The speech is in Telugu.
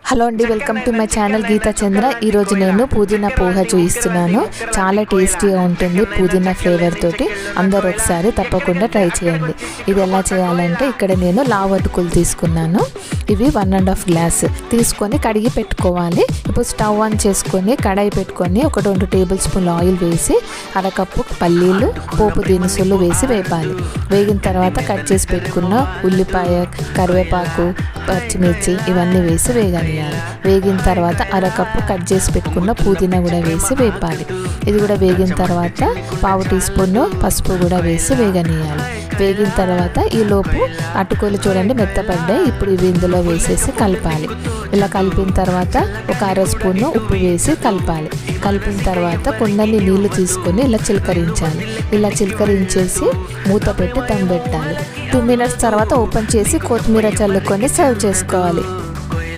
హలో అండి, welcome to my channel Geetha Chandra. ఈరోజు నేను పుదీనా పోహా చూపిస్తున్నాను. చాలా టేస్టీగా ఉంటుంది పుదీనా ఫ్లేవర్ తోటి. అందరూ ఒకసారి తప్పకుండా ట్రై చేయండి. ఇది ఎలా చేయాలంటే, ఇక్కడ నేను లావు అటుకులు తీసుకున్నాను. ఇవి 1.5 గ్లాస్ తీసుకొని కడిగి పెట్టుకోవాలి. ఇప్పుడు స్టవ్ ఆన్ చేసుకొని కడాయి పెట్టుకొని ఒక 2 టేబుల్ స్పూన్లు ఆయిల్ వేసి అరకప్పు పల్లీలు, పోపు దినుసులు వేసి వేపాలి. వేగిన తర్వాత కట్ చేసి పెట్టుకున్న ఉల్లిపాయ, కరివేపాకు, పచ్చిమిర్చి ఇవన్నీ వేసి వేగనియాలి. వేగిన తర్వాత అరకప్పు కట్ చేసి పెట్టుకున్న పుదీనా కూడా వేసి వేపాలి. ఇది కూడా వేగిన తర్వాత పావు టీ స్పూన్ పసుపు కూడా వేసి వేగనియాలి. వేగిన తర్వాత ఈలోపు అటుకులు చూడండి మెత్తపడ్డాయి. ఇప్పుడు ఇవి ఇందులో వేసేసి కలపాలి. ఇలా కలిపిన తర్వాత ఒక అర స్పూన్ ఉప్పు వేసి కలపాలి. కలిపిన తర్వాత కొన్ని నీళ్లు తీసుకొని ఇలా చిలకరించాలి. ఇలా చిలకరించేసి మూత పెట్టి దమ్ పెట్టాలి. 2 మినిట్స్ తర్వాత ఓపెన్ చేసి కొత్తిమీర చల్లుకొని సర్వ్ చేసుకోవాలి.